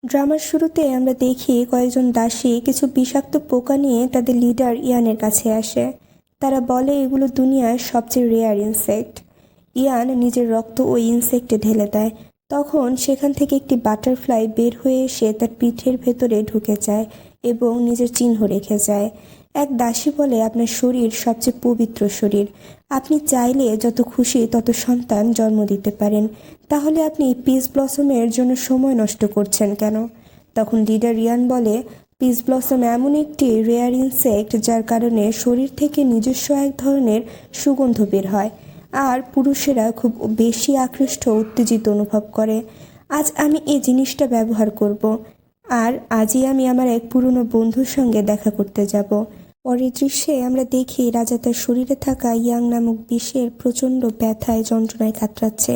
ড্রামার শুরুতে আমরা দেখি কয়েকজন দাসী কিছু বিষাক্ত পোকা নিয়ে তাদের লিডার ইয়ানের কাছে আসে। তারা বলে এগুলো দুনিয়ার সবচেয়ে রেয়ার ইনসেক্ট। ইয়ান নিজের রক্ত ওই ইনসেক্টে ঢেলে দেয়। তখন সেখান থেকে একটি বাটারফ্লাই বের হয়ে এসে তার পিঠের ভেতরে ঢুকে যায় এবং নিজের চিহ্ন রেখে যায়। এক দাসী বলে, আপনার শরীর সবচেয়ে পবিত্র শরীর, আপনি চাইলে যত খুশি তত সন্তান জন্ম দিতে পারেন, তাহলে আপনি পিস ব্লসমের জন্য সময় নষ্ট করছেন কেন? তখন লিডার ইয়ান বলে, পিস ব্লসম এমন একটি রেয়ার ইনসেক্ট যার কারণে শরীর থেকে নিজস্ব এক ধরনের সুগন্ধ বের হয়, আর পুরুষেরা খুব বেশি আকৃষ্ট উত্তেজিত অনুভব করে। আজ আমি এই জিনিসটা ব্যবহার করব, আর আজই আমি আমার এক পুরনো বন্ধুর সঙ্গে দেখা করতে যাব। পরের দৃশ্যে আমরা দেখি রাজা তার শরীরে থাকা ইয়াং নামক বিষের প্রচণ্ড ব্যথায় যন্ত্রণায় কাতরাচ্ছে।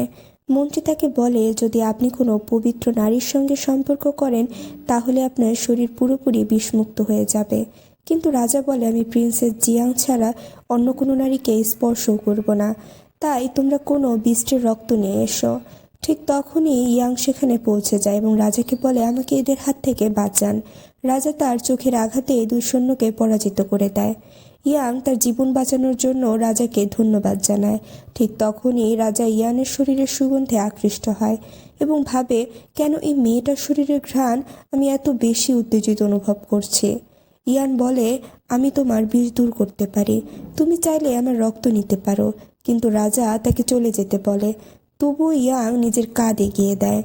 মন্ত্রী তাকে বলে, যদি আপনি কোনো পবিত্র নারীর সঙ্গে সম্পর্ক করেন তাহলে আপনার শরীর পুরোপুরি বিষমুক্ত হয়ে যাবে। কিন্তু রাজা বলে, আমি প্রিন্সেস জিয়াং ছাড়া অন্য কোনো নারীকে স্পর্শও করব না, তাই তোমরা কোনো বিষ্টের রক্ত নিয়ে এসো। ঠিক তখনই ইয়াং সেখানে পৌঁছে যায় এবং রাজাকে বলে, আমাকে এদের হাত থেকে বাঁচান। রাজা তার চোখের আঘাতে দুই সৈন্যকে পরাজিত করে দেয়। ইয়াং তার জীবন বাঁচানোর জন্য রাজাকে ধন্যবাদ জানায়। ঠিক তখনই রাজা ইয়ানের শরীরের সুগন্ধে আকৃষ্ট হয় এবং ভাবে, কেন এই মেয়েটার শরীরের ঘ্রাণ আমি এত বেশি উত্তেজিত অনুভব করছি। ইয়ান বলে, আমি তোমার বিষ দূর করতে পারি, তুমি চাইলে আমার রক্ত নিতে পারো। কিন্তু রাজা তাকে চলে যেতে বলে। তবুও ইয়াং নিজের কাঁধ এগিয়ে দেয়।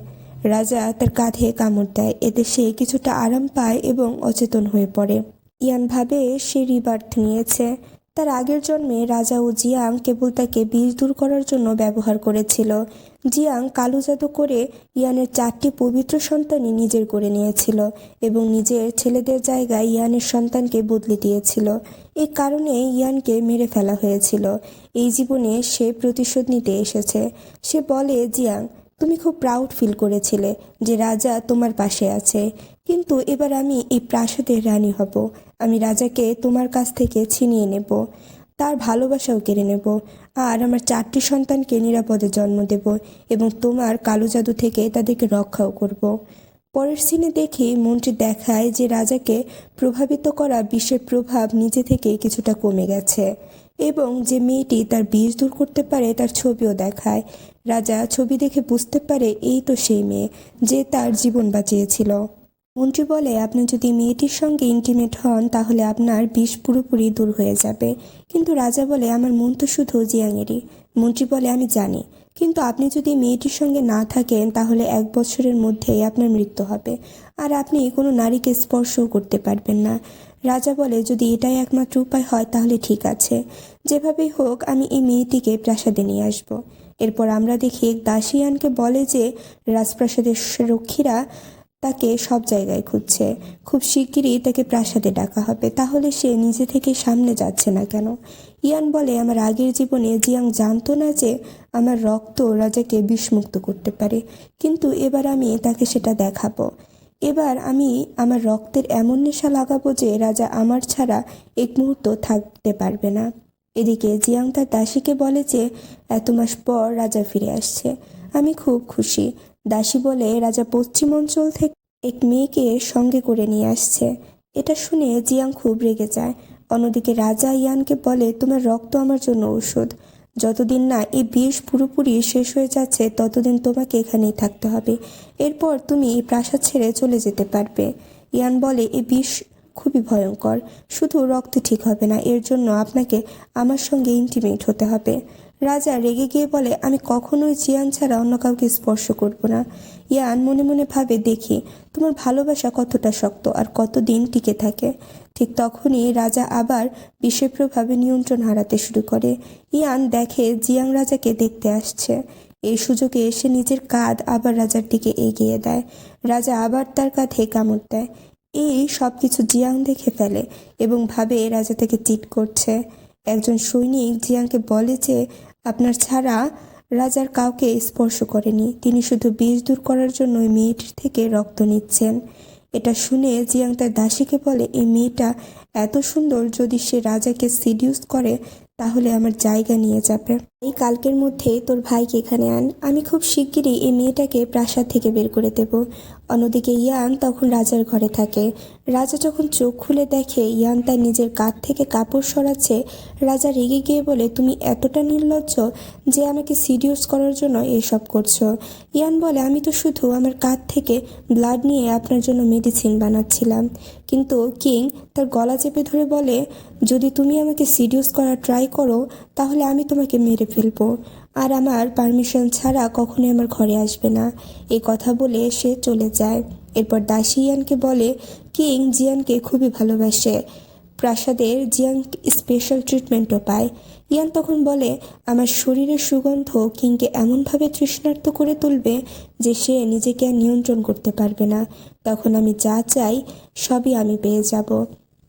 রাজা তার কাঁধে কামড় দেয়, এতে সে কিছুটা আরাম পায় এবং অচেতন হয়ে পড়ে। ইয়ান ভাবে সে রিবার্থ নিয়েছে। তার আগের জন্মে রাজা ও জিয়াং কেবল তাকে বিষ দূর করার জন্য ব্যবহার করেছিল। জিয়াং কালো জাদু করে ইয়ানের 4টি পবিত্র সন্তানই নিজের করে নিয়েছিল এবং নিজের ছেলেদের জায়গায় ইয়ানের সন্তানকে বদলে দিয়েছিল। এই কারণে ইয়ানকে মেরে ফেলা হয়েছিল। এই জীবনে সে প্রতিশোধ নিতে এসেছে। সে বলে, জিয়াং, তুমি খুব প্রাউড ফিল করেছিলে যে রাজা তোমার পাশে আছে, কিন্তু এবার আমি এই প্রাসাদের রানী হব। আমি রাজাকে তোমার কাছ থেকে ছিনিয়ে নেব, তার ভালোবাসাও কেড়ে নেব, আর আমার 4টি সন্তানকে নিরাপদে জন্ম দেব এবং তোমার কালো জাদু থেকে তাদেরকে রক্ষাও করব। পরের সিনে দেখি মন্ত্রী দেখায় যে রাজাকে প্রভাবিত করা বিষের প্রভাব নিজে থেকে কিছুটা কমে গেছে এবং যে মেয়েটি তার বিষ দূর করতে পারে তার ছবিও দেখায়। রাজা ছবি দেখে বুঝতে পারে এই তো সেই মেয়ে যে তার জীবন বাঁচিয়েছিল। মন্ত্রী বলে, আপনি যদি মেয়েটির সঙ্গে ইন্টিমেট হন তাহলে আপনার বিষ পুরোপুরি দূর হয়ে যাবে। কিন্তু রাজা বলে, আমার মন তো শুধু জিয়াংয়েরই। মন্ত্রী বলে, আমি জানি, কিন্তু আপনি যদি মেয়েটির সঙ্গে না থাকেন তাহলে 1 বছরের মধ্যেই আপনার মৃত্যু হবে, আর আপনি কোনো নারীকে স্পর্শও করতে পারবেন না। রাজা বলে, যদি এটাই একমাত্র উপায় হয় তাহলে ঠিক আছে, যেভাবেই হোক আমি এই মেয়েটিকে প্রাসাদে নিয়ে আসব। এরপর আমরা দেখি দাসী ইয়ানকে বলে যে রাজপ্রাসাদের রক্ষীরা তাকে সব জায়গায় খুঁজছে, খুব শিগগিরই তাকে প্রাসাদে ডাকা হবে। তাহলে সে নিজে থেকে সামনে যাচ্ছে না কেন? ইয়ান বলে, আমার আগের জীবনে জিয়াং জানতো না যে আমার রক্ত রাজাকে বিষমুক্ত করতে পারে, কিন্তু এবার আমি তাকে সেটা দেখাবো। এবার আমি আমার রক্তের এমন নেশা লাগাবো যে রাজা আমার ছাড়া এক মুহূর্ত থাকতে পারবে না। এদিকে জিয়াং তার দাসীকে বলে যে এত মাস পর রাজা ফিরে আসছে, আমি খুব খুশি। দাসী বলে, রাজা পশ্চিম অঞ্চল থেকে এক মেয়েকে সঙ্গে করে নিয়ে আসছে। এটা শুনে জিয়াং খুব রেগে যায়। অন্যদিকে রাজা ইয়ানকে বলে, তোমার রক্ত আমার জন্য ঔষধ। যতদিন না এই বিষ পুরোপুরি শেষ হয়ে যাচ্ছে ততদিন তোমাকে এখানেই থাকতে হবে। এরপর তুমি এই প্রাসাদ ছেড়ে চলে যেতে পারবে। ইয়ান বলে, এই বিষ খুবই ভয়ঙ্কর, শুধু রক্ত ঠিক হবে না, এর জন্য আপনাকে আমার সঙ্গে ইন্টিমেট হতে হবে। রাজা রেগে গিয়ে বলে, আমি কখনোই জিয়ান ছাড়া অন্য কাউকে স্পর্শ করব না। ইয়ান মনে মনে ভাবে, দেখি তোমার ভালোবাসা কতটা শক্ত আর কতদিন টিকে থাকে। ঠিক তখনই রাজা আবার বিষের প্রভাবে নিয়ন্ত্রণ হারাতে শুরু করে। ইয়ান দেখে জিয়াং রাজাকে দেখতে আসছে। এই সুযোগে এসে নিজের কাঁধ আবার রাজার দিকে এগিয়ে দেয়। রাজা আবার তার কাঁধে কামড় দেয়। এই সব কিছু জিয়াং দেখে ফেলে এবং ভাবে রাজা তাকে চিট করছে। একজন সৈনিক জিয়াংকে বলে যে আপনার ছাড়া রাজার কাউকে স্পর্শ করেনি, তিনি শুধু বিষ দূর করার জন্য ওই মেয়েটির থেকে রক্ত নিচ্ছেন। এটা শুনে জিয়াং তার দাসীকে বলে, এই মেয়েটা এত সুন্দর, যদি সে রাজাকে সিডিউস করে তাহলে আমার জায়গা নিয়ে যাবে। এই কালকের মধ্যে তোর ভাইকে এখানে আন, আমি খুব শিগগিরই এই মেয়েটাকে প্রাসাদ থেকে বের করে দেব। অন্যদিকে ইয়ান তখন রাজার ঘরে থাকে। রাজা যখন চোখ খুলে দেখে ইয়ান তার নিজের কাঁধ থেকে কাপড় সরাচ্ছে, রাজা রেগে গিয়ে বলে, তুমি এতটা নির্লজ্জ যে আমাকে সিডিউস করার জন্য এসব করছো। ইয়ান বলে, আমি তো শুধু আমার কাঁধ থেকে ব্লাড নিয়ে আপনার জন্য মেডিসিন বানাচ্ছিলাম। কিন্তু কিং তার গলা চেপে ধরে বলে, যদি তুমি আমাকে সিডিউস করার ট্রাই করো তাহলে আমি তোমাকে মেরে ফেলবো, আর আমার পারমিশন ছাড়া কখনোই আমার ঘরে আসবে না। এই কথা বলে সে চলে যায়। এরপর দাসী ইয়ানকে বলে, কিং জিয়ানকে খুবই ভালোবাসে, প্রাসাদের জিয়ান স্পেশাল ট্রিটমেন্টও পায়। ইয়ান তখন বলে, আমার শরীরের সুগন্ধ কিংকে এমনভাবে তৃষ্ণার্ত করে তুলবে যে সে নিজেকে আর নিয়ন্ত্রণ করতে পারবে না। তখন আমি যা চাই সবই আমি পেয়ে যাব।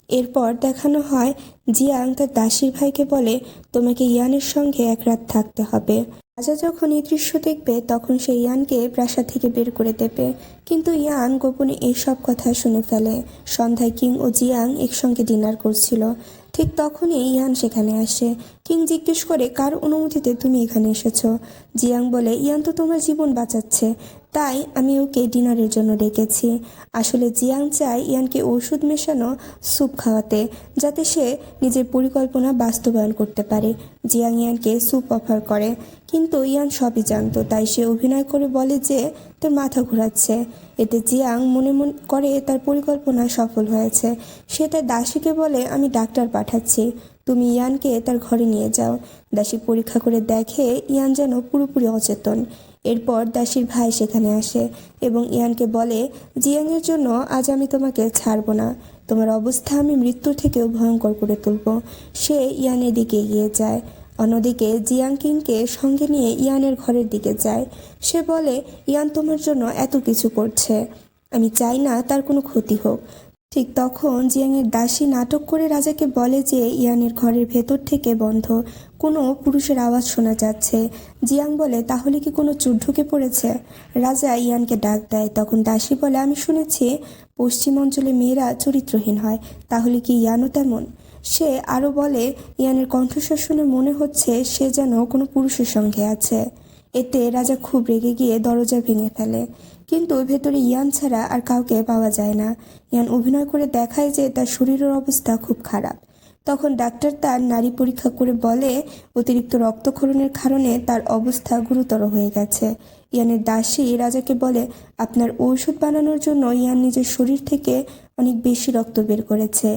এরপর দেখানো হয় জিয়াং তার দাসীর ভাইকে বলে, তোমাকে ইয়ানের সঙ্গে এক রাত থাকতে হবে। রাজা যখন এই দৃশ্য দেখবে তখন সে ইয়ানকে প্রাসাদ থেকে বের করে দেবে, কিন্তু ইয়ান গোপনে এইসব কথা শুনে ফেলে। সন্ধ্যায় কিং ও জিয়াং একসঙ্গে ডিনার করছিল। ঠিক তখনই ইয়ান সেখানে আসে। কিং জিজ্ঞেস করে, কার অনুমতিতে তুমি এখানে এসেছো? জিয়াং বলে, ইয়ান তো তোমার জীবন বাঁচাচ্ছে, তাই আমি ওকে ডিনারের জন্য ডেকেছি। আসলে জিয়াং চায় ইয়ানকে ওষুধ মেশানো স্যুপ খাওয়াতে, যাতে সে নিজের পরিকল্পনা বাস্তবায়ন করতে পারে। জিয়াং ইয়ানকে স্যুপ অফার করে, কিন্তু ইয়ান সবই জানতো, তাই সে অভিনয় করে বলে যে তার মাথা ঘোরাচ্ছে। এতে জিয়াং মনে মনে করে তার পরিকল্পনা সফল হয়েছে। সে তার দাসীকে বলে, আমি ডাক্তার পাঠাচ্ছি, তুমি ইয়ানকে তার ঘরে নিয়ে যাও। দাসী পরীক্ষা করে দেখে ইয়ান যেন পুরোপুরি অচেতন। এরপর দাসীর ভাই সেখানে আসে এবং ইয়ানকে বলে, জিয়াংয়ের জন্য আজ আমি তোমাকে ছাড়ব না, তোমার অবস্থা আমি মৃত্যুর থেকেও ভয়ঙ্কর করে তুলব। সে ইয়ানের দিকে এগিয়ে যায়। অন্যদিকে জিয়াং কিংকে সঙ্গে নিয়ে ইয়ানের ঘরের দিকে যায়। সে বলে, ইয়ান তোমার জন্য এত কিছু করছে, আমি চাই না তার কোনো ক্ষতি হোক। ঠিক তখন জিয়াংয়ের দাসী নাটক করে রাজাকে বলে যে ইয়ানের ঘরের ভেতর থেকে বন্ধ, কোনো পুরুষের আওয়াজ শোনা যাচ্ছে। জিয়াং বলে, তাহলে কি কোনো চোর ঢুকে পড়েছে? রাজা ইয়ানকে ডাক দেয়। তখন দাসী বলে, আমি শুনেছি পশ্চিম অঞ্চলে মেয়েরা চরিত্রহীন হয়, তাহলে কি ইয়ানও তেমন? সে আরও বলে, ইয়ানের কণ্ঠস্বর শুনে মনে হচ্ছে সে যেন কোনো পুরুষের সঙ্গে আছে। এতে রাজা খুব রেগে গিয়ে দরজা ভেঙে ফেলে, কিন্তু ভেতরে ইয়ান ছাড়া আর কাউকে পাওয়া যায় না। ইয়ান অভিনয় করে দেখায় যে তার শরীরের অবস্থা খুব খারাপ। তখন ডাক্তার তার নাড়ি পরীক্ষা করে বলে, অতিরিক্ত রক্তক্ষরণের কারণে তার অবস্থা গুরুতর হয়ে গেছে। ইয়ানের দাসী রাজাকে বলে, আপনার ঔষধ বানানোর জন্য ইয়ান নিজের শরীর থেকে অনেক বেশি রক্ত বের করেছে।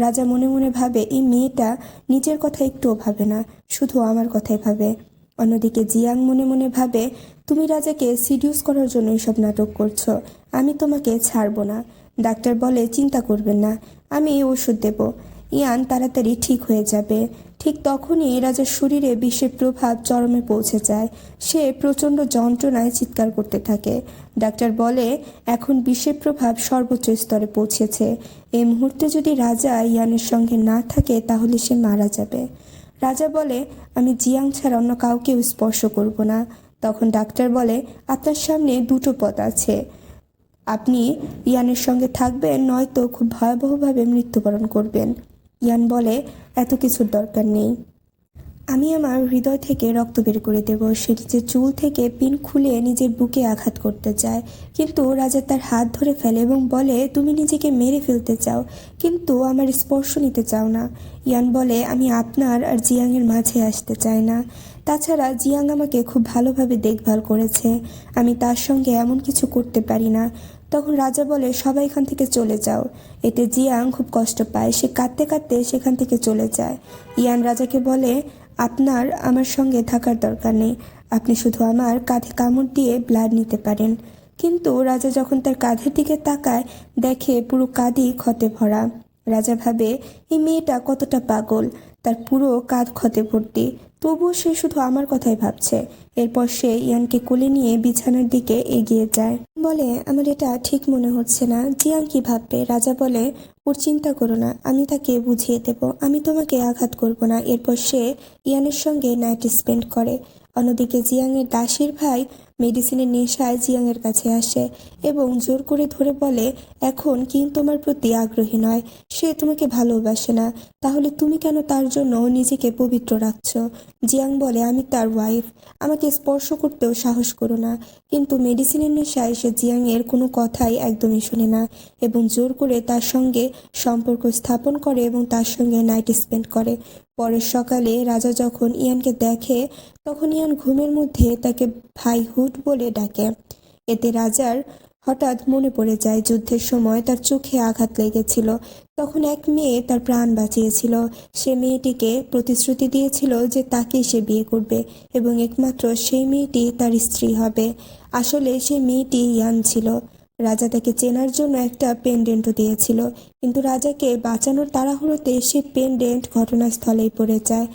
রাজা মনে মনে ভাবে, এই মেয়েটা নিজের কথা একটুও ভাবে না, শুধু আমার কথাই ভাবে। অন্যদিকে জিয়াং মনে মনে ভাবে, তুমি রাজাকে সিডিউস করার জন্য এসব নাটক করছো, আমি তোমাকে ছাড়বো না। ডাক্তার বলে, চিন্তা করবেন না, আমি এই ওষুধ দেব, ইয়ান তাড়াতাড়ি ঠিক হয়ে যাবে। ঠিক তখনই রাজার শরীরে বিষের প্রভাব চরমে পৌঁছে যায়। সে প্রচণ্ড যন্ত্রণায় চিৎকার করতে থাকে। ডাক্তার বলে, এখন বিষের প্রভাব সর্বোচ্চ স্তরে পৌঁছেছে, এই মুহূর্তে যদি রাজা ইয়ানের সঙ্গে না থাকে তাহলে সে মারা যাবে। রাজা বলে, আমি জিয়াং ছাড়া অন্য কাউকেও স্পর্শ করব না। তখন ডাক্তার বলে, আপনার সামনে দুটো পথ আছে, আপনি ইয়ানের সঙ্গে থাকবেন, নয়তো খুব ভয়াবহভাবে মৃত্যুবরণ করবেন। ইয়ান বলে, এত কিছুর দরকার নেই, আমি আমার হৃদয় থেকে রক্ত বের করে দেব। সে নিজের চুল থেকে পিন খুলে নিজের বুকে আঘাত করতে চায়, কিন্তু রাজা তার হাত ধরে ফেলে এবং বলে, তুমি নিজেকে মেরে ফেলতে চাও, কিন্তু আমার স্পর্শ নিতে চাও না। ইয়ান বলে, আমি আপনার আর জিয়াংয়ের মাঝে আসতে চাই না। তাছাড়া জিয়াং আমাকে খুব ভালোভাবে দেখভাল করেছে, আমি তার সঙ্গে এমন কিছু করতে পারি না। তখন রাজা বলে, সবাই এখান থেকে চলে যাও। এতে জিয়াং খুব কষ্ট পায়, সে কাঁদতে কাঁদতে সেখান থেকে চলে যায়। ইয়ান রাজাকে বলে, আপনার আমার সঙ্গে থাকার দরকার নেই, আপনি শুধু আমার কাঁধে কামড় দিয়ে ব্লাড নিতে পারেন। কিন্তু রাজা যখন তার কাঁধের দিকে তাকায়, দেখে পুরো কাঁধই ক্ষতে ভরা। রাজা ভাবে, এই মেয়েটা কতটা পাগল, তার পুরো কাঁধ ক্ষতে ভর্তি, তবুও সে শুধু আমার কথাই ভাবছে। এরপর সে ইয়ানকে কোলে নিয়ে বিছানার দিকে এগিয়ে যায়। বলে, আমার এটা ঠিক মনে হচ্ছে না, জিয়াং কি ভাববে? রাজা বলে, ওর চিন্তা করো না, আমি তাকে বুঝিয়ে দেব, আমি তোমাকে আঘাত করব না। এরপর সে ইয়ানের সঙ্গে নাইট স্পেন্ড করে। অন্যদিকে জিয়াংয়ের দাসীর ভাই মেডিসিনের নেশায় জিয়াংয়ের কাছে আসে এবং জোর করে ধরে বলে, এখন কিং তোমার প্রতি আগ্রহী নয়, সে তোমাকে ভালোবাসে না, তাহলে তুমি কেন তার জন্য নিজেকে পবিত্র রাখছো? জিয়াং বলে, আমি তার ওয়াইফ, আমাকে স্পর্শ করতেও সাহস করো না। কিন্তু মেডিসিনের নেশায় সে জিয়াংয়ের কোনো কথাই একদমই শুনে না এবং জোর করে তার সঙ্গে সম্পর্ক স্থাপন করে এবং তার সঙ্গে নাইট স্পেন্ড করে। পরের সকালে রাজা যখন ইয়ানকে দেখে তখন ইয়ান ঘুমের মধ্যে তাকে ভাই হুড বলে ডাকে। এতে রাজার হঠাৎ মনে পড়ে যায় যুদ্ধের সময় তার চোখে আঘাত লেগেছিল, তখন এক মেয়ে তার প্রাণ বাঁচিয়েছিল। সে মেয়েটিকে প্রতিশ্রুতি দিয়েছিল যে তাকেই সে বিয়ে করবে এবং একমাত্র সেই মেয়েটি তার স্ত্রী হবে। আসলে সেই মেয়েটি ইয়ান ছিল। রাজা তাকে চেনার জন্য একটা পেন্ডেন্টও দিয়েছিল, কিন্তু রাজাকে বাঁচানোর তাড়াহুড়োতে সে পেন্ডেন্ট ঘটনাস্থলেই পড়ে যায়,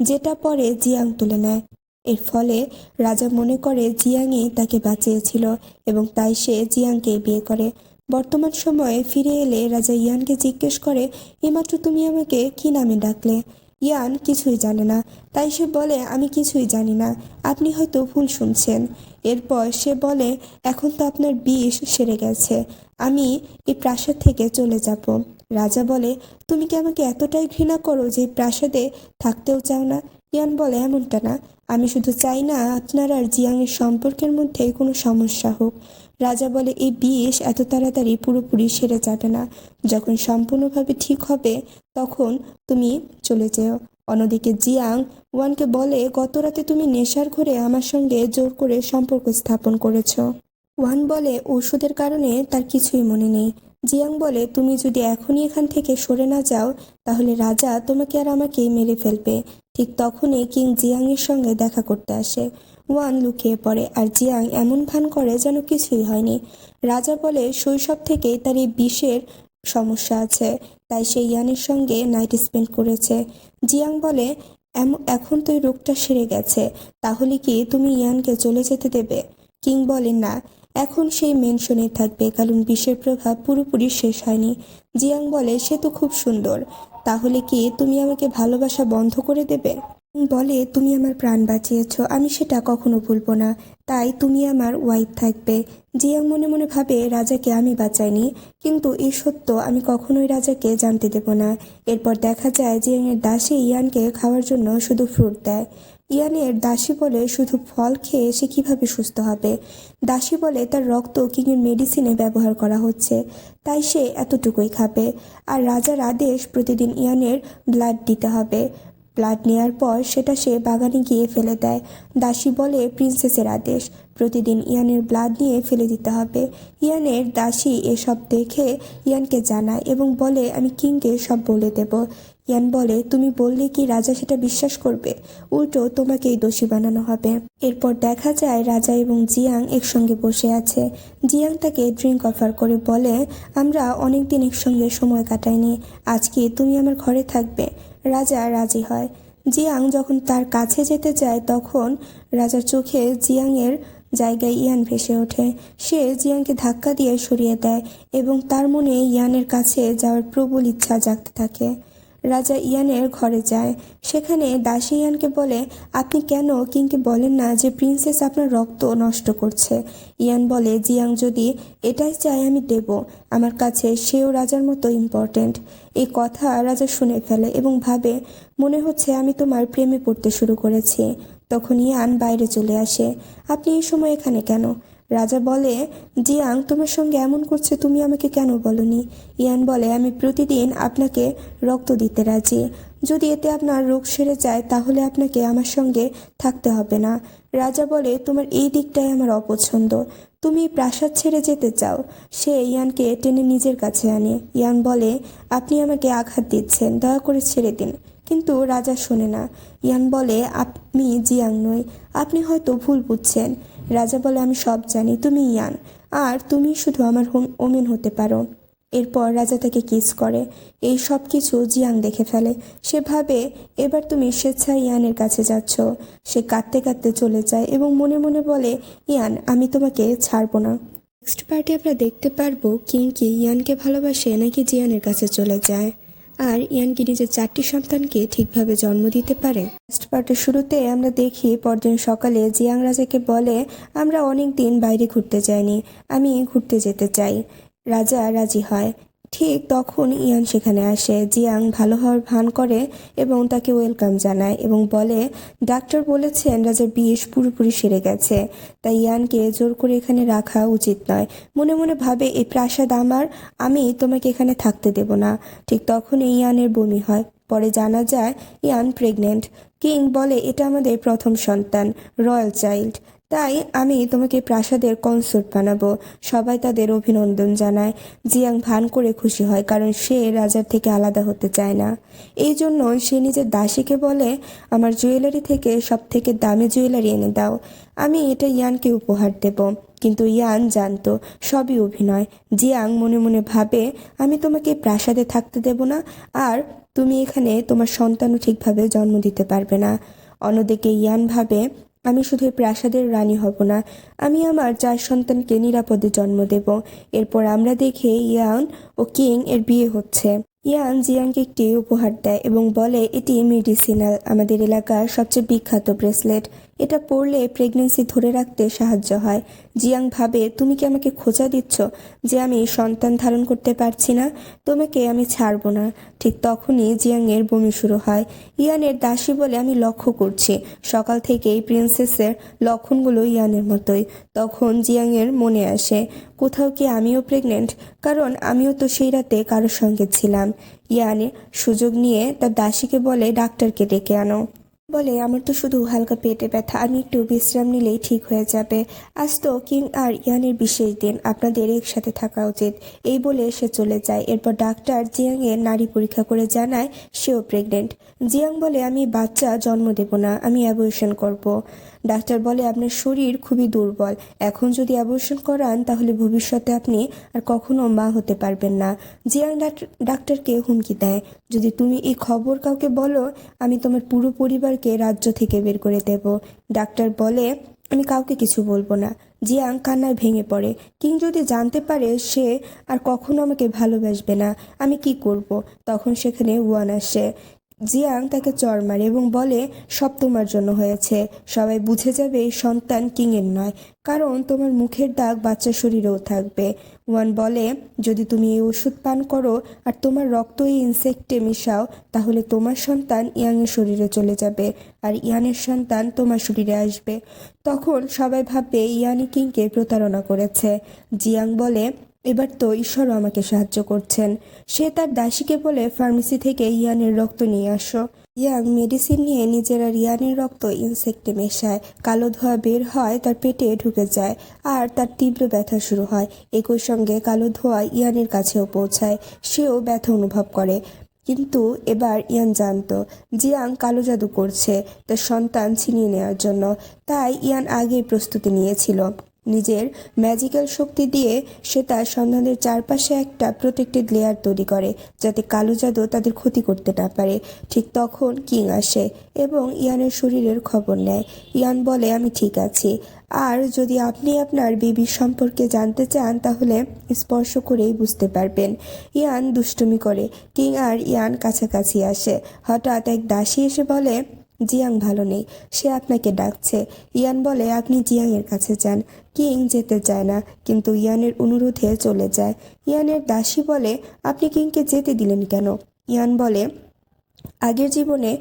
যেটা পরে জিয়াং তুলে নেয়। এর ফলে রাজা মনে করে জিয়াংই তাকে বাঁচিয়েছিল এবং তাই সে জিয়াংকে বিয়ে করে। বর্তমান সময়ে ফিরে এলে রাজা ইয়ানকে জিজ্ঞেস করে, এইমাত্র তুমি আমাকে কি নামে ডাকলে? ইয়ান কিছুই জানে না, তাই সে বলে, আমি কিছুই জানি না, আপনি হয়তো ভুল শুনছেন। এরপর সে বলে, এখন তো আপনার বিষ সেরে গেছে, আমি এই প্রাসাদ থেকে চলে যাব। রাজা বলে, তুমি কি আমাকে এতটাই ঘৃণা করো যে এই প্রাসাদে থাকতেও চাও না? ইয়ান বলে, এমনটা না, আমি শুধু চাই না আপনার আর জিয়াংয়ের সম্পর্কের মধ্যে কোনো সমস্যা হোক। রাজা বলে, এই বিষ এত তাড়াতাড়ি পুরোপুরি সেরে যাবে না, যখন সম্পূর্ণভাবে ঠিক হবে তখন তুমি চলে যেও। অন্যদিকে জিয়াং ওয়ানকে বলে, গত রাতে তুমি নেশার ঘরে আমার সঙ্গে জোর করে সম্পর্ক স্থাপন করেছ। ওয়ান বলে, ওষুধের কারণে তার কিছুই মনে নেই। জিয়াং বলে, তুমি যদি এখনই এখান থেকে সরে না যাও তাহলে রাজা তোমাকে আর আমাকেই মেরে ফেলবে। ঠিক তখনই কিং জিয়াংয়ের সঙ্গে দেখা করতে আসে। ওয়ান লুকিয়ে পড়ে আর জিয়াং এমন ভান করে যেন কিছুই হয়নি। রাজা বলে, শৈশব থেকেই তার এই বিষের সমস্যা আছে, তাই সে ইয়ানের সঙ্গে নাইট স্পেন্ড করেছে। জিয়াং বলে, এখন তো এই রোগটা সেরে গেছে, তাহলে কি তুমি ইয়ানকে চলে যেতে দেবে? কিং বলে, না, এখন সেই মেনশনে থাকবে, কারণ বিষের প্রভাব পুরোপুরি শেষ হয়নি। জিয়াং বলে, সে তো খুব সুন্দর, তাহলে কি তুমি আমাকে ভালোবাসা বন্ধ করে দেবে? বলে, তুমি আমার প্রাণ বাঁচিয়েছ, আমি সেটা কখনো ভুলবো না, তাই তুমি আমার ওয়াইফ থাকবে। জিয়াং মনে মনে ভাবে, রাজাকে আমি বাঁচাইনি, কিন্তু এই সত্য আমি কখনোই রাজাকে জানতে দেব না। এরপর দেখা যায় জিয়াংয়ের দাসী ইয়ানকে খাওয়ার জন্য শুধু ফ্রুট দেয়। ইয়ানের দাসী বলে, শুধু ফল খেয়ে সে কিভাবে সুস্থ হবে? দাসী বলে, তার রক্ত কিংয়ের মেডিসিনে ব্যবহার করা হচ্ছে, তাই সে এতটুকুই খাবে। আর রাজার আদেশ প্রতিদিন ইয়ানের ব্লাড দিতে হবে। ব্লাড নেয়ার পর সেটা সে বাগানে গিয়ে ফেলে দেয়। দাসী বলে, প্রিন্সেসের আদেশ, প্রতিদিন ইয়ানের ব্লাড নিয়ে ফেলে দিতে হবে। ইয়ানের দাসী এসব দেখে ইয়ানকে জানায় এবং বলে, আমি কিংকে সব বলে দেব। ইয়ান বলে, তুমি বললে কি রাজা সেটা বিশ্বাস করবে? উল্টো তোমাকেই দোষী বানানো হবে। এরপর দেখা যায় রাজা এবং জিয়াং একসঙ্গে বসে আছে। জিয়াং তাকে ড্রিঙ্ক অফার করে বলে, আমরা অনেকদিন একসঙ্গে সময় কাটাইনি, আজকে তুমি আমার ঘরে থাকবে। রাজা রাজি হয়। জিয়াং যখন তার কাছে যেতে যায় তখন রাজার চোখে জিয়াংয়ের জায়গায় ইয়ান ভেসে ওঠে। সে জিয়াংকে ধাক্কা দিয়ে সরিয়ে দেয় এবং তার মনে ইয়ানের কাছে যাওয়ার প্রবল ইচ্ছা জাগতে থাকে। রাজা ইয়ানের ঘরে যায়। সেখানে দাসী ইয়ানকে বলে, আপনি কেন কিংকে বলেন না যে প্রিন্সেস আপনার রক্ত নষ্ট করছে? ইয়ান বলে, জিয়াং যদি এটাই চায় আমি দেব, আমার কাছে সেও রাজার মতো ইম্পর্ট্যান্ট। এই কথা রাজা শুনে ফেলে এবং ভাবে, মনে হচ্ছে আমি তোমার প্রেমে পড়তে শুরু করেছি। তখন ইয়ান বাইরে চলে আসে। আপনি এই সময় এখানে কেন? রাজা বলে, জিয়াং তোমার সঙ্গে এমন করছে, তুমি আমাকে কেন বলনি? ইয়ান বলে, আমি প্রতিদিন আপনাকে রক্ত দিতে রাজি, যদি এতে আপনার রোগ সেরে যায় তাহলে আপনাকে আমার সঙ্গে থাকতে হবে না। রাজা বলে, তোমার এই দিকটাই আমার অপছন্দ, তুমি প্রাসাদ ছেড়ে যেতে চাও। সে ইয়ানকে টেনে নিজের কাছে আনে। ইয়ান বলে, আপনি আমাকে আঘাত দিচ্ছেন, দয়া করে ছেড়ে দিন। কিন্তু রাজা শোনে না। ইয়ান বলে, আপনি জিয়াং নই, আপনি হয়তো ভুল বুঝছেন। রাজা বলে, আমি সব জানি, তুমি ইয়ান, আর তুমি শুধু আমার ওমেন হতে পারো। এরপর রাজা তাকে কিস করে। এই সব কিছু জিয়াং দেখে ফেলে। সে ভাবে, এবার তুমি স্বেচ্ছায় ইয়ানের কাছে যাচ্ছ। সে কাঁদতে কাঁদতে চলে যায় এবং মনে মনে বলে, ইয়ান, আমি তোমাকে ছাড়বো না। নেক্সট পার্টে আমরা দেখতে পারবো কিং কি ইয়ানকে ভালোবাসে নাকি জিয়ানের কাছে চলে যায়। আর ইয়ান কি নিজের 4টি সন্তানকে ঠিকভাবে জন্ম দিতে পারে? ফার্স্ট পার্টের শুরুতে আমরা দেখি পরদিন সকালে জিয়াং রাজাকে বলে, আমরা অনেক দিন বাইরে ঘুরতে যাইনি, আমি ঘুরতে যেতে চাই। রাজা রাজি হয়। ঠিক তখন ইয়ান সেখানে আসে। জিয়াং ভালো হওয়ার ভান করে এবং তাকে ওয়েলকাম জানায় এবং বলে ডাক্তার বলেছেন রাজার বিষ পুরোপুরি সেরে গেছে, তাই ইয়ানকে জোর করে এখানে রাখা উচিত নয়। মনে মনে ভাবে এই প্রাসাদ আমার, আমি তোমাকে এখানে থাকতে দেব না। ঠিক তখনই ইয়ানের বমি হয়। পরে জানা যায় ইয়ান প্রেগনেন্ট। কিং বলে এটা আমাদের প্রথম সন্তান, রয়্যাল চাইল্ড, তাই আমি তোমাকে প্রাসাদের কনসোর্ট বানাবো। সবাই তাদের অভিনন্দন জানায়। জিয়াং ভান করে খুশি হয়, কারণ সে রাজার থেকে আলাদা হতে চায় না। এই জন্য সে নিজের দাসীকে বলে আমার জুয়েলারি থেকে সব থেকে দামি জুয়েলারি এনে দাও, আমি এটা ইয়ানকে উপহার দেব। কিন্তু ইয়ান জানতো সবই অভিনয়। জিয়াং মনে মনে ভাবে আমি তোমাকে প্রাসাদে থাকতে দেব না, আর তুমি এখানে তোমার সন্তানও ঠিকভাবে জন্ম দিতে পারবে না। অন্যদিকে ইয়ান ভাবে আমি শুধু প্রাসাদের রানী হব না, আমি আমার 4 সন্তানকে নিরাপদে জন্ম দেব। এরপর আমরা দেখি ইয়ান ও কিং এর বিয়ে হচ্ছে। ইয়ান জিয়াংকে একটি উপহার দেয় এবং বলে এটি মেডিসিনাল, আমাদের এলাকার সবচেয়ে বিখ্যাত ব্রেসলেট, এটা পরলে প্রেগনেন্সি ধরে রাখতে সাহায্য হয়। জিয়াং ভাবে তুমি কি আমাকে খোঁচা দিচ্ছ যে আমি সন্তান ধারণ করতে পারছি না? তোমাকে আমি ছাড়বো না। ঠিক তখনই জিয়াংয়ের বমি শুরু হয়। ইয়ানের দাসী বলে আমি লক্ষ্য করছি সকাল থেকেই প্রিন্সেসের লক্ষণগুলো ইয়ানের মতোই। তখন জিয়াংয়ের মনে আসে কোথাও কি আমিও প্রেগনেন্ট, কারণ আমিও তো সেই রাতে কারোর সঙ্গে ছিলাম। ইয়ানের সুযোগ নিয়ে তার দাসীকে বলে ডাক্তারকে ডেকে আনো। বলে আমার তো শুধু হালকা পেটে ব্যথা, আমি একটু বিশ্রাম নিলেই ঠিক হয়ে যাবে। আজ তো কিং আর ইয়ানের বিশেষ দিন, আপনাদের একসাথে থাকা উচিত। এই বলে সে চলে যায়। এরপর ডাক্তার জিয়াংয়ের নাড়ি পরীক্ষা করে জানায় সেও প্রেগনেন্ট। জিয়াং বলে আমি বাচ্চা জন্ম দেব না, আমি অ্যাবর্শন করব। ডাক্তার বলে আপনার শরীর খুবই দুর্বল, এখন যদি অ্যাবর্শন করান তাহলে ভবিষ্যতে আপনি আর কখনো মা হতে পারবেন না। জিয়াং ডাক্তারকে হুমকি দেয়, যদি তুমি এই খবর কাউকে বলো আমি তোমার পুরো পরিবারকে রাজ্য থেকে বের করে দেব। ডাক্তার বলে আমি কাউকে কিছু বলবো না। জিয়াং কান্নায় ভেঙে পড়ে। কিং যদি জানতে পারে সে আর কখনো আমাকে ভালোবাসবে না, আমি কি করব? তখন সেখানে ওয়ান আসে। জিয়াং তাকে চড় মারে এবং বলে সব তোমার জন্য হয়েছে, সবাই বুঝে যাবে এই সন্তান কিংয়ের নয়, কারণ তোমার মুখের দাগ বাচ্চার শরীরেও থাকবে। ওয়ান বলে যদি তুমি এই ওষুধ পান করো আর তোমার রক্ত এই ইনসেক্টে মিশাও, তাহলে তোমার সন্তান ইয়াংয়ের শরীরে চলে যাবে আর ইয়ানের সন্তান তোমার শরীরে আসবে। তখন সবাই ভাববে ইয়ানি কিংকে প্রতারণা করেছে। জিয়াং বলে এবার তো ঈশ্বরও আমাকে সাহায্য করছেন। সে তার দাসীকে বলে ফার্মেসি থেকে ইয়ানের রক্ত নিয়ে আসো। ইয়াং মেডিসিন নিয়ে নিজের আর ইয়ানের রক্ত ইনসেক্টে মেশায়। কালো ধোঁয়া বের হয়, তার পেটে ঢুকে যায় আর তার তীব্র ব্যথা শুরু হয়। একই সঙ্গে কালো ধোঁয়া ইয়ানের কাছেও পৌঁছায়, সেও ব্যথা অনুভব করে। কিন্তু এবার ইয়ান জানতো জিয়াং কালো জাদু করছে তার সন্তান ছিনিয়ে নেওয়ার জন্য, তাই ইয়ান আগেই প্রস্তুতি নিয়েছিল। নিজের ম্যাজিক্যাল শক্তি দিয়ে সে তার সন্তানদের চারপাশে একটা প্রোটেক্টেড লেয়ার তৈরি করে, যাতে কালো জাদু তাদের ক্ষতি করতে না পারে। ঠিক তখন কিং আসে এবং ইয়ানের শরীরের খবর নেয়। ইয়ান বলে আমি ঠিক আছি, আর যদি আপনি আপনার বেবির সম্পর্কে জানতে চান তাহলে স্পর্শ করেই বুঝতে পারবেন। ইয়ান দুষ্টুমি করে। কিং আর ইয়ান কাছাকাছি আসে। হঠাৎ এক দাসী এসে বলে জিয়াং ভালো নেই, সে আপনাকে ডাকছে। ইয়ান বলে আপনি জিয়াংয়ের কাছে যান। কিং যেতে চায় না, কিন্তু ইয়ানের অনুরোধে চলে যায়। ইয়ানের দাসী বলে আপনি কিংকে যেতে দিলেন কেন? ইয়ান বলে আগের জীবনে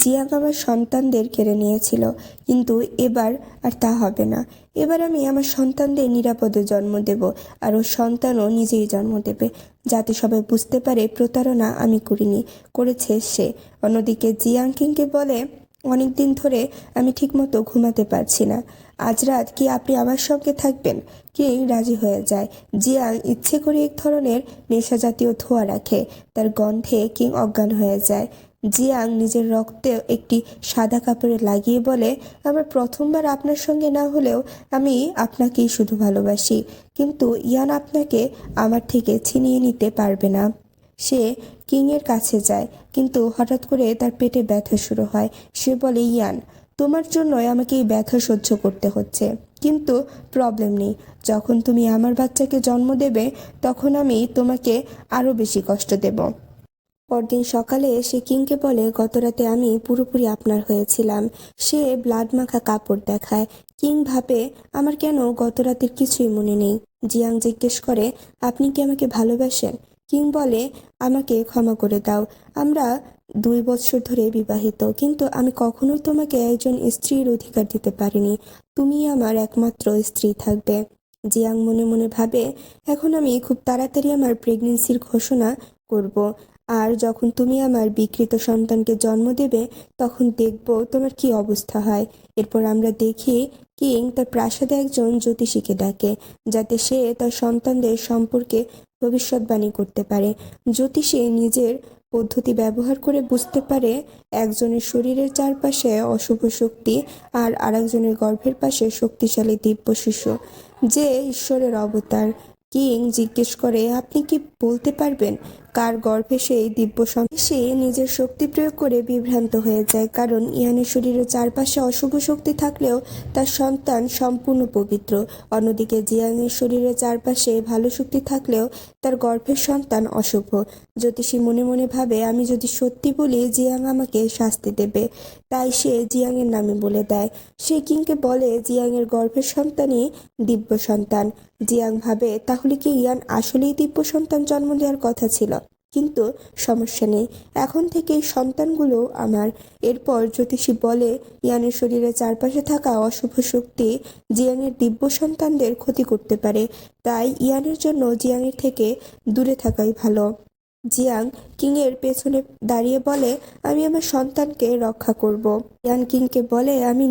জিয়াং আমার সন্তানদের কেড়ে নিয়েছিল, কিন্তু এবার আর তা হবে না। এবার আমি আমার সন্তানদের নিরাপদে জন্ম দেব, আর ওর সন্তানও নিজেই জন্ম দেবে, যাতে সবাই বুঝতে পারে প্রতারণা আমি করিনি, করেছে সে। অন্যদিকে জিয়াং কিংকে বলে অনেকদিন ধরে আমি ঠিকমতো ঘুমাতে পারছি না, আজ রাত কি আপনি আমার সঙ্গে থাকবেন? কিং রাজি হয়ে যায়। জিয়াং ইচ্ছে করে এক ধরনের নেশা জাতীয় ধোঁয়া রাখে, তার গন্ধে কিং অজ্ঞান হয়ে যায়। জিয়াং নিজের রক্তে একটি সাদা কাপড়ে লাগিয়ে বলে আমার প্রথমবার আপনার সঙ্গে না হলেও আমি আপনাকেই শুধু ভালোবাসি, কিন্তু ইয়ান আপনাকে আমার থেকে ছিনিয়ে নিতে পারবে না। সে কিংয়ের কাছে যায়, কিন্তু হঠাৎ করে তার পেটে ব্যথা শুরু হয়। সে বলে ইয়ান তোমার জন্যই আমাকে এই ব্যথা সহ্য করতে হচ্ছে, কিন্তু প্রবলেম নেই, যখন তুমি আমার বাচ্চাকে জন্ম দেবে তখন আমি তোমাকে আরও বেশি কষ্ট দেব। পরদিন সকালে সে কিংকে বলে গতরাতে আমি পুরোপুরি আপনার হয়েছিলাম। সে ব্লাড মাখা কাপড় দেখায়। কিং ভাবে আমার কেন গতরাতের কিছুই মনে নেই। জিয়াং জিজ্ঞেস করে আপনি কি আমাকে ভালোবাসেন? কিং বলে আমাকে ক্ষমা করে দাও, আমরা 2 বছর ধরে বিবাহিত, কিন্তু আমি কখনোই তোমাকে একজন স্ত্রীর অধিকার দিতে পারিনি। তুমিই আমার একমাত্র স্ত্রী থাকবে। জিয়াং মনে মনে ভাবে এখন আমি খুব তাড়াতাড়ি আমার প্রেগনেন্সির ঘোষণা করব, আর যখন তুমি আমার বিকৃত সন্তানকে জন্ম দেবে তখন দেখব তোমার কি অবস্থা হয়। এরপর আমরা দেখি কিং তার প্রাসাদে একজন জ্যোতিষীকে ডাকে, যাতে সে তার সন্তানদের সম্পর্কে ভবিষ্যৎবাণী করতে পারে। জ্যোতিষী নিজের পদ্ধতি ব্যবহার করে বুঝতে পারে একজনের শরীরের চারপাশে অশুভ শক্তি আর আরেকজনের গর্ভের পাশে শক্তিশালী দিব্য শিশু, যে ঈশ্বরের অবতার। কিং জিজ্ঞেস করে আপনি কি বলতে পারবেন কার গর্ভে সেই দিব্য সে নিজের শক্তি প্রয়োগ করে বিভ্রান্ত হয়ে যায়, কারণ ইয়ানের শরীরের চারপাশে অশুভ শক্তি থাকলেও তার সন্তান সম্পূর্ণ পবিত্র। অন্যদিকে জিয়াংয়ের শরীরের চারপাশে ভালো শক্তি থাকলেও তার গর্ভের সন্তান অশুভ। জ্যোতিষী মনে মনে ভাবে আমি যদি সত্যি বলি জিয়াং আমাকে শাস্তি দেবে, তাই সে জিয়াংয়ের নামে বলে দেয়। সে কিংকে বলে জিয়াংয়ের গর্ভের সন্তানই দিব্য সন্তান। জিয়াং ভাবে তাহলে কি ইয়ান আসলেই দিব্য সন্তান জন্ম দেওয়ার কথা ছিল, কিন্তু সমস্যা নেই, এখন থেকে এই সন্তানগুলো আমার। এরপর জ্যোতিষী বলে ইয়ানের শরীরের চারপাশে থাকা অশুভ শক্তি জিয়াংয়ের দিব্য সন্তানদের ক্ষতি করতে পারে, তাই ইয়ানের জন্য জিয়াংয়ের থেকে দূরে থাকাই ভালো। জিয়াং কিংয়ের পেছনে দাঁড়িয়ে বলে আমি আমার সন্তানকে রক্ষা করব। ইয়ান কিংকে বলে আমি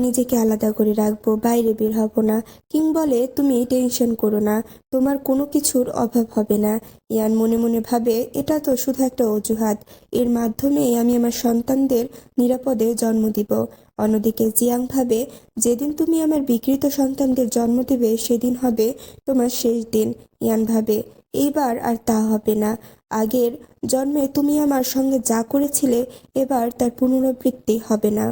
নিজেকে আলাদা করে রাখবো, বাইরে বের হব না। কিং বলে তুমি টেনশন করো না, তোমার কোনো কিছুর অভাব হবে না। ইয়ান মনে মনে ভাবে এটা তো শুধু একটা অজুহাত, এর মাধ্যমেই আমি আমার সন্তানদের নিরাপদে জন্ম দিব। অন্যদিকে জিয়াং ভাবে যেদিন তুমি আমার বিকৃত সন্তানদের জন্ম দেবে সেদিন হবে তোমার শেষ দিন। ইয়ান ভাবে এইবার আর তা হবে না, আগের জন্মে তুমি আমার সঙ্গে যা করেছিলে এবার তার পুনরাবৃত্তি হবে না।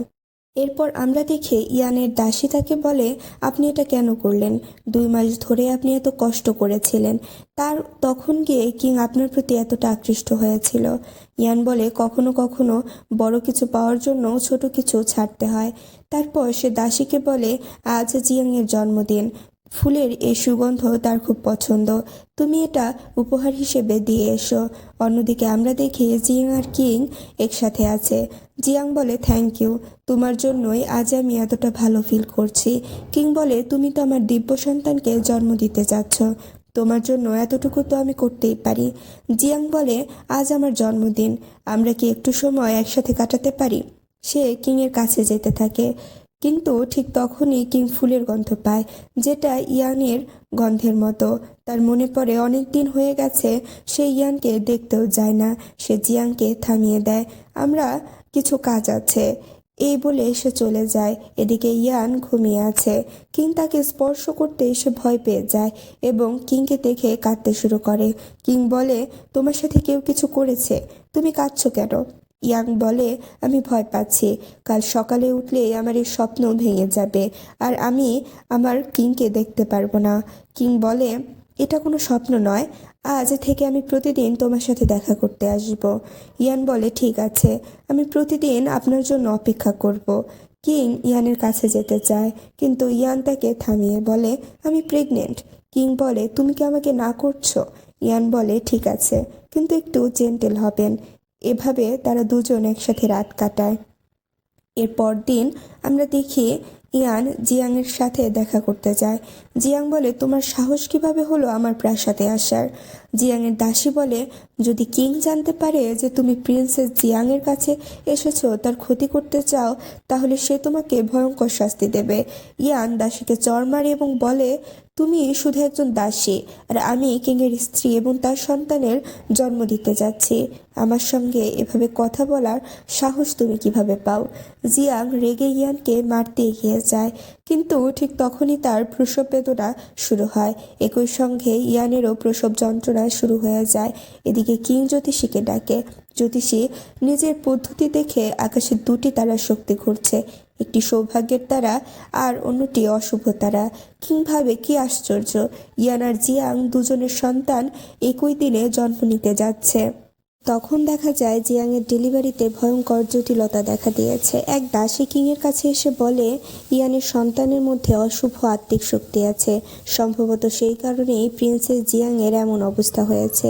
এরপর আমরা দেখি ইয়ানের দাসী তাকে বলে আপনি এটা কেন করলেন? 2 মাস ধরে আপনি এত কষ্ট করেছিলেন, তখন গিয়ে কিং আপনার প্রতি এতটা আকৃষ্ট হয়েছিল। ইয়ান বলে কখনো কখনো বড় কিছু পাওয়ার জন্য ছোট কিছু ছাড়তে হয়। তারপর সে দাসীকে বলে আজ জিয়াংয়ের জন্মদিন, ফুলের এই সুগন্ধ তার খুব পছন্দ, তুমি এটা উপহার হিসেবে দিয়ে এসো। অন্যদিকে আমরা দেখি জিয়াং আর কিং একসাথে আছে। জিয়াং বলে থ্যাংক ইউ, তোমার জন্যই আজ আমি এতটা ভালো ফিল করছি। কিং বলে তুমি তো আমার দিব্য সন্তানকে জন্ম দিতে যাচ্ছ, তোমার জন্য এতটুকু তো আমি করতেই পারি। জিয়াং বলে আজ আমার জন্মদিন, আমরা কি একটু সময় একসাথে কাটাতে পারি? সে কিংয়ের কাছে যেতে থাকে, কিন্তু ঠিক তখনই কিং ফুলের গন্ধ পায়, যেটা ইয়ানের গন্ধের মতো। তার মনে পড়ে অনেক দিন হয়ে গেছে সে ইয়ানকে দেখতেও যায় না। সে জিয়াংকে থামিয়ে দেয়, আমরা কিছু কাজ আছে, এই বলে সে চলে যায়। এদিকে ইয়ান ঘুমিয়ে আছে। কিং তাকে স্পর্শ করতে সে ভয় পেয়ে যায় এবং কিংকে দেখে কাঁদতে শুরু করে। কিং বলে তোমার সাথে কেউ কিছু করেছে, তুমি কাঁদছো কেন? ইয়াং বলে আমি ভয় পাচ্ছি, কাল সকালে উঠলে আমার এই স্বপ্ন ভেঙে যাবে আর আমি আমার কিংকে দেখতে পারবো না। কিং বলে এটা কোনো স্বপ্ন নয়, আজ থেকে আমি প্রতিদিন তোমার সাথে দেখা করতে আসব। ইয়ান বলে ঠিক আছে, আমি প্রতিদিন আপনার জন্য অপেক্ষা করব। কিং ইয়ানের কাছে যেতে চায়, কিন্তু ইয়ান তাকে থামিয়ে বলে আমি প্রেগনেন্ট। কিং বলে তুমি কি আমাকে না করছো? ইয়ান বলে ঠিক আছে, কিন্তু একটু জেন্টেল হবেন। এভাবে তারা দুজন একসাথে রাত কাটায়। এর পরদিন আমরা দেখি ইয়ান জিয়াংয়ের সাথে দেখা করতে যায়। জিয়াং বলে তোমার সাহস কিভাবে হলো আমার প্রাসাদে আসার? জিয়াংয়ের দাসী বলে যদি কিং জানতে পারে যে তুমি প্রিন্সেস জিয়াংয়ের কাছে এসেছো, তার ক্ষতি করতে চাও, তাহলে সে তোমাকে ভয়ঙ্কর শাস্তি দেবে। ইয়ান দাসীকে চড় মারে এবং বলে তুমি শুধু একজন দাসী, আর আমি কিংয়ের স্ত্রী এবং তার সন্তানের জন্ম দিতে যাচ্ছি। আমার সঙ্গে এভাবে কথা বলার সাহস তুমি কিভাবে পাও? জিয়াং রেগে ইয়ানকে মারতে এগিয়ে যায়, কিন্তু ঠিক তখনই তার প্রসব বেদনা শুরু হয়। একই সঙ্গে ইয়ানেরও প্রসব যন্ত্রণা শুরু হয়ে যায়। এদিকে কিং জ্যোতিষীকে ডাকে। জ্যোতিষী নিজের পদ্ধতি দেখে আকাশে 2টি তারার শক্তি ঘুরছে, একটি সৌভাগ্যের তারা আর অন্যটি অশুভ তারা। কিং ভাবে কি আশ্চর্য, ইয়ান আর জিয়াং দুজনের সন্তান একই দিনে জন্ম নিতে যাচ্ছে। তখন দেখা যায় জিয়াংয়ের ডেলিভারিতে ভয়ঙ্কর জটিলতা দেখা দিয়েছে। এক দাসী কিংয়ের কাছে এসে বলে ইয়ানের সন্তানের মধ্যে অশুভ আত্মিক শক্তি আছে, সম্ভবত সেই কারণেই প্রিন্সেস জিয়াংয়ের এমন অবস্থা হয়েছে।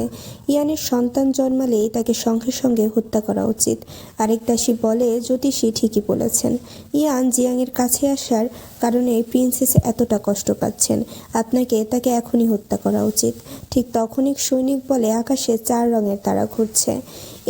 ইয়ানের সন্তান জন্মালেই তাকে সঙ্গে সঙ্গে হত্যা করা উচিত। আরেক দাসী বলে জ্যোতিষী ঠিকই বলেছেন, ইয়ান জিয়াংয়ের কাছে আসার কারণে প্রিন্সেস এতটা কষ্ট পাচ্ছেন, আপনাকে তাকে এখনই হত্যা করা উচিত। ঠিক তখন এক সৈনিক বলে আকাশে 4 রঙের তারা ঘুরছে।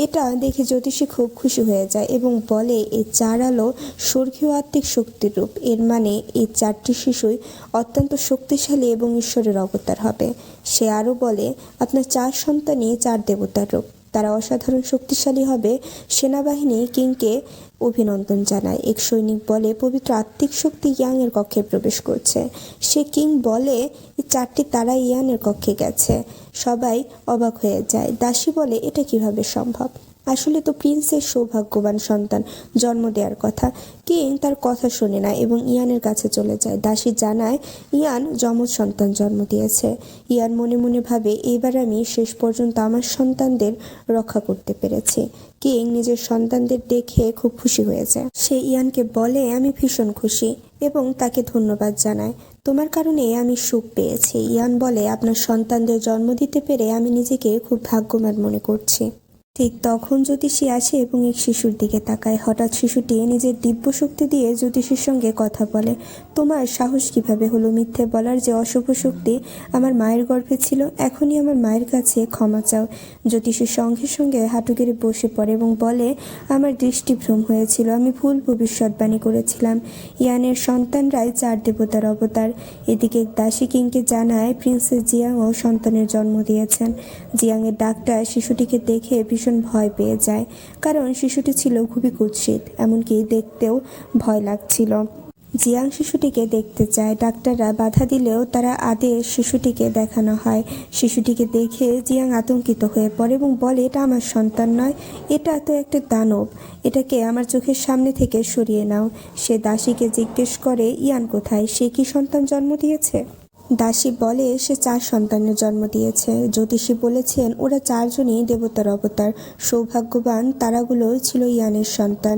এটা দেখে জ্যোতিষী খুব খুশি হয়ে যায় এবং বলে এই 4 আলো স্বর্গীয় আত্মিক শক্তির রূপ, এর মানে এই 4টি শিশুই অত্যন্ত শক্তিশালী এবং ঈশ্বরের অবতার হবে। সে আরও বলে আপনার 4 সন্তানই 4 দেবতার রূপ, তারা অসাধারণ শক্তিশালী হবে। সেনাবাহিনী কিংকে অভিনন্দন জানায়। এক সৈনিক বলে পবিত্র আত্মিক শক্তি ইয়াংয়ের কক্ষে প্রবেশ করছে। সে কিং বলে এই 4টি তারা ইয়ানের কক্ষে গেছে। সবাই অবাক হয়ে যায়। দাসী বলে এটা কিভাবে সম্ভব, আসলে তো প্রিন্সের সৌভাগ্যবান সন্তান জন্ম দেওয়ার কথা। কিং তার কথা শোনে না এবং ইয়ানের কাছে চলে যায়। দাসী জানায় ইয়ান যমজ সন্তান জন্ম দিয়েছে। ইয়ান মনে মনে ভাবে এবার আমি শেষ পর্যন্ত আমার সন্তানদের রক্ষা করতে পেরেছি। কিং নিজের সন্তানদের দেখে খুব খুশি হয়েছে। সে ইয়ানকে বলে আমি ভীষণ খুশি এবং তাকে ধন্যবাদ জানায়, তোমার কারণে আমি সুখ পেয়েছি। ইয়ান বলে আপনার সন্তানদের জন্ম দিতে পেরে আমি নিজেকে খুব ভাগ্যবান মনে করছি। ঠিক তখন জ্যোতিষী আসে এবং এক শিশুর দিকে তাকায়। হঠাৎ শিশুটি নিজের দিব্য শক্তি দিয়ে জ্যোতিষীর সঙ্গে কথা বলে, তোমার সাহস কিভাবে হলো মিথ্যে বলার যে অশুভ শক্তি আমার মায়ের গর্ভে ছিল, এখনই আমার মায়ের কাছে ক্ষমা চাও। জ্যোতিষীর সঙ্গে সঙ্গে হাঁটু গেড়ে বসে পড়ে এবং বলে আমার দৃষ্টিভ্রম হয়েছিল, আমি ভুল ভবিষ্যৎবাণী করেছিলাম। ইয়ানের সন্তানরাই 4 দেবতার অবতার। এদিকে দাসী কিংকে জানায় প্রিন্সেস জিয়াংও সন্তানের জন্ম দিয়েছেন। জিয়াংয়ের ডাক্তার শিশুটিকে দেখে ভীষণ ভয় পেয়ে যায়, কারণ শিশুটি ছিল খুবই কুৎসিত, এমনকি দেখতেও ভয় লাগছিল। জিয়াং শিশুটিকে দেখতে চায়। ডাক্তাররা বাধা দিলেও তারা আদেশ শিশুটিকে দেখানো হয়। শিশুটিকে দেখে জিয়াং আতঙ্কিত হয়ে পড়ে এবং বলে এটা আমার সন্তান নয়, এটা তো একটা দানব, এটাকে আমার চোখের সামনে থেকে সরিয়ে নাও। সে দাসীকে জিজ্ঞেস করে ইয়ান কোথায়, সে কি সন্তান জন্ম দিয়েছে? দাসী বলে সে 4 সন্তানের জন্ম দিয়েছে। জ্যোতিষী বলেছেন ওরা 4 জনই দেবতার অবতার, সৌভাগ্যবান তারাগুলো ছিল ইয়ানের সন্তান।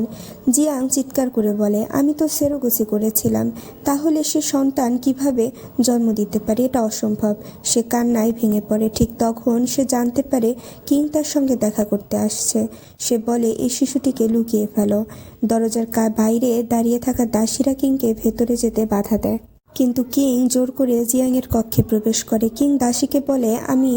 জিয়াং চিৎকার করে বলে আমি তো সেরোগেসি করেছিলাম, তাহলে সে সন্তান কিভাবে জন্ম দিতে পারে, এটা অসম্ভব। সে কান্নায় ভেঙে পড়ে। ঠিক তখন সে জানতে পারে কিং তার সঙ্গে দেখা করতে আসছে। সে বলে এই শিশুটিকে লুকিয়ে ফেলো। দরজার বাইরে দাঁড়িয়ে থাকা দাসীরা কিংকে ভেতরে যেতে বাধা দেয়, কিন্তু কিং জোর করে জিয়াংয়ের কক্ষে প্রবেশ করে। কিং দাসীকে বলে আমি